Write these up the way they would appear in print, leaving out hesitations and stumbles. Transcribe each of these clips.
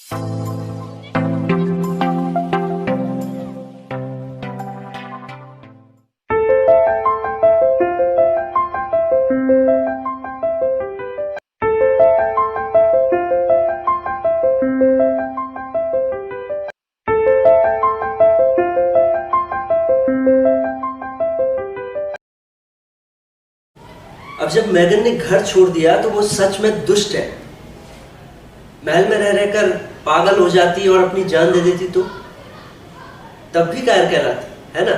अब जब मैगन ने घर छोड़ दिया तो वो सच में दुष्ट है। महल में रह रहकर पागल हो जाती और अपनी जान दे देती तो तब भी कायर कहलाती है ना,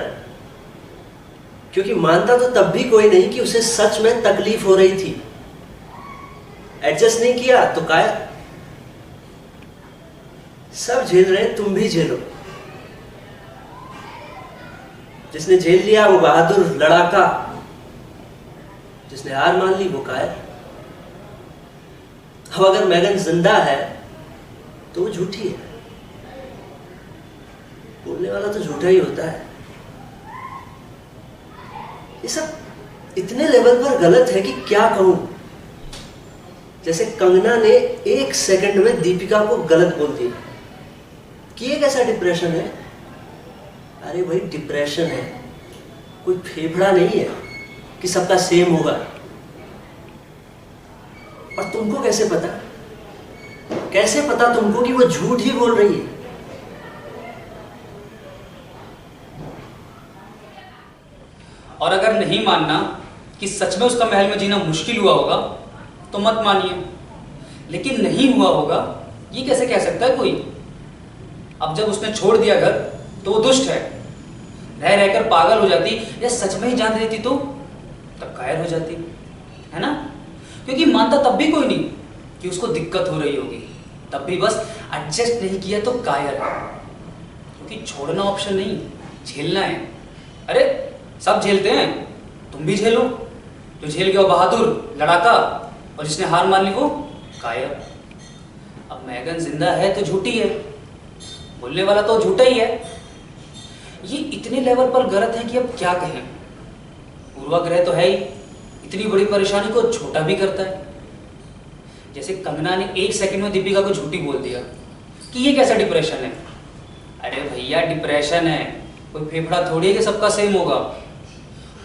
क्योंकि मानता तो तब भी कोई नहीं कि उसे सच में तकलीफ हो रही थी। एडजस्ट नहीं किया तो कायर। सब झेल रहे हैं, तुम भी झेलो। जिसने झेल लिया वो बहादुर लड़ाका, जिसने हार मान ली वो कायर। अब अगर मैगन जिंदा है तो वो झूठी है। बोलने वाला तो झूठा ही होता है। ये सब इतने लेवल पर गलत है कि क्या कहूं। जैसे कंगना ने 1 सेकंड में दीपिका को गलत बोल दिया कि ये कैसा डिप्रेशन है। अरे भाई डिप्रेशन है, कोई फेफड़ा नहीं है कि सबका सेम होगा। और तुमको कैसे पता तुमको कि वो झूठ ही बोल रही है? और अगर नहीं मानना कि सच में उसका महल में जीना मुश्किल हुआ होगा तो मत मानिए, लेकिन नहीं हुआ होगा ये कैसे कह सकता है कोई? अब जब उसने छोड़ दिया घर तो वो दुष्ट है। रह रहकर पागल हो जाती या सच में ही जान देती तो तब कायर हो जाती, है ना? क्योंकि मानता तब भी कोई नहीं कि उसको दिक्कत हो रही होगी, तब भी बस एडजस्ट नहीं किया तो कायर है। क्योंकि छोड़ना ऑप्शन नहीं, झेलना है। अरे सब झेलते हैं, तुम भी झेलो। जो झेल गया वो बहादुर लड़ाका, और जिसने हार मान ली वो कायर। अब मैगन जिंदा है तो झूठी है, बोलने वाला तो झूठा ही है। ये इतने लेवल पर गलत है कि अब क्या कहें। पूर्वाग्रह तो है ही, इतनी बड़ी परेशानी को छोटा भी करता है। जैसे कंगना ने 1 सेकंड में दीपिका को झूठी बोल दिया कि ये कैसा डिप्रेशन है। अरे भैया डिप्रेशन है, कोई फेफड़ा थोड़ी है कि सबका सेम होगा।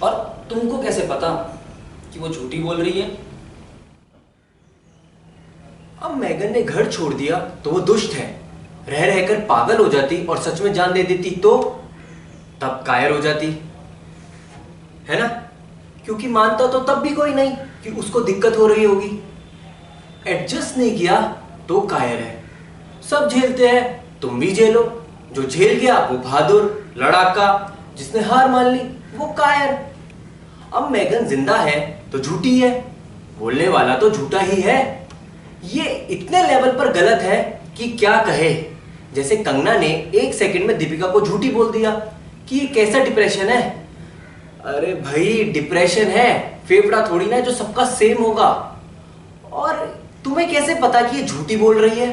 और तुमको कैसे पता कि वो झूठी बोल रही है? अब मैगन ने घर छोड़ दिया तो वो दुष्ट है। रह रहकर पागल हो जाती और सच में जान दे देती तो तब कायर हो जाती, है ना? क्योंकि मानता तो तब भी कोई नहीं कि उसको दिक्कत हो रही होगी। एडजस्ट नहीं किया तो कायर है। सब झेलते हैं, तुम भी झेलो। जो झेल गया वो बहादुर लड़ाका, जिसने हार मान ली वो कायर। अब मैगन जिंदा है तो झूठी है, बोलने वाला तो झूठा ही है। ये इतने लेवल पर गलत है कि क्या कहे। जैसे कंगना ने 1 सेकंड में दीपिका को झूठी बोल दिया कि ये कैसा डिप्रेशन है। अरे भाई डिप्रेशन है, फेफड़ा थोड़ी ना है जो सबका सेम होगा। और तुम्हें कैसे पता कि ये झूठी बोल रही है?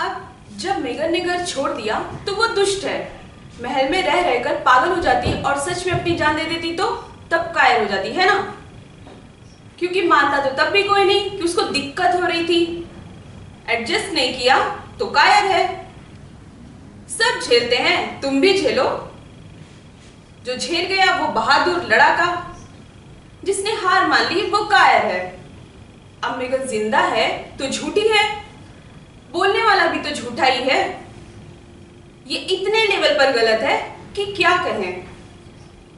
अब जब मैगन ने घर छोड़ दिया तो वो दुष्ट है। महल में रह रहकर पागल हो जाती और सच में अपनी जान दे देती तो तब कायर हो जाती, है ना? क्योंकि मानता तो तब भी कोई नहीं कि उसको दिक्कत हो रही थी। एडजस्ट नहीं किया तो कायर है। सब झेलते हैं, तुम भी झेलो। जो झेल गया वो बहादुर लड़ाका, जिसने हार मान ली वो कायर है। अब मैगन जिंदा है तो झूठी है, बोलने वाला भी तो झूठा ही है। ये इतने लेवल पर गलत है कि क्या कहें।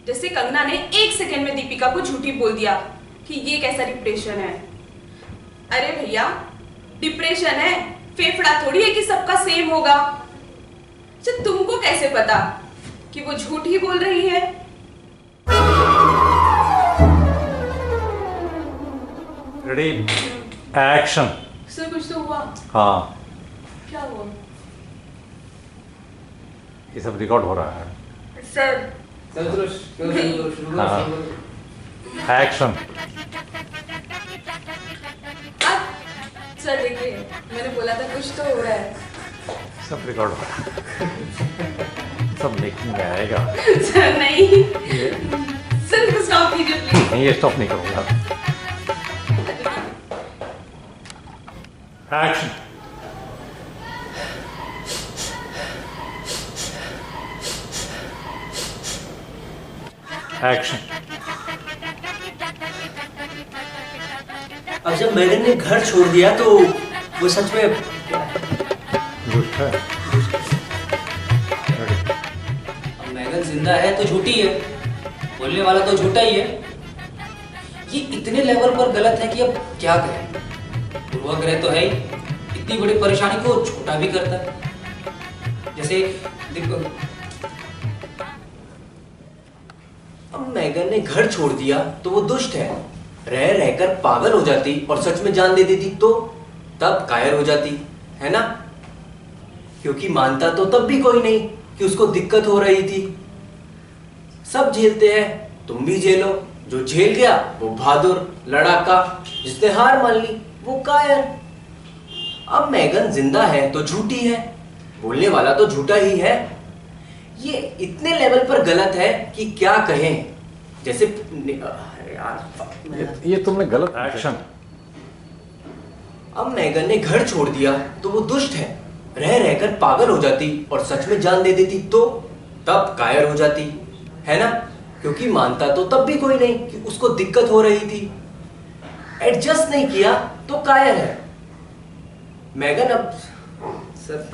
जैसे कंगना ने 1 सेकंड में दीपिका को झूठी बोल दिया कि ये कैसा डिप्रेशन है। अरे भैया डिप्रेशन है, फेफड़ा थोड़ी है कि सबका सेम होगा। तो तुमको कैसे पता कि वो झूठ ही बोल रही है? Ready action. सर कुछ तो हुआ? हाँ क्या हुआ? ये सब रिकॉर्ड हो रहा है सर। हाँ एक्शन। सर देखिए मैंने बोला था कुछ तो हो रहा है। सब रिकॉर्ड हो रहा है, सब मेकिंग में आएगा। सर नहीं, सर इसको स्टॉप कीजिए प्लीज। नहीं ये स्टॉप नहीं करूँगा। एक्शन। एक्शन। अब जब मैगन ने घर छोड़ दिया तो वो सच में दुष्ट है। अब मैगन जिंदा है तो झूठी है, बोलने वाला तो झूठा ही है। ये इतने लेवल पर गलत है कि अब क्या करें। पूर्वाग्रह तो है ही, इतनी बड़ी परेशानी को छोटा भी करता है। जैसे देखो, अब मैगन ने घर छोड़ दिया तो वो दुष्ट है। रह रहकर पागल हो जाती और सच में जान दे देती तो तब कायर हो जाती, है ना? क्योंकि मानता तो तब भी कोई नहीं कि उसको दिक्कत हो रही थी। सब झेलते हैं, तुम भी झेलो। जो झेल गया वो बहादुर लड़ाका, जिसने हार मान ली वो कायर। अब मैगन जिंदा है तो झूठी है, बोलने वाला तो झूठा ही है। ये इतने लेवल पर गलत है कि क्या कहें। जैसे यार, ये तुमने गलत एक्शन। अब मैगन ने घर छोड़ दिया तो वो दुष्ट है। रह रहकर पागल हो जाती और सच में जान दे देती तो तब कायर हो जाती, है ना? क्योंकि मानता तो तब भी कोई नहीं कि उसको दिक्कत हो रही थी। एडजस्ट नहीं किया तो कायर है। मैगन अब सर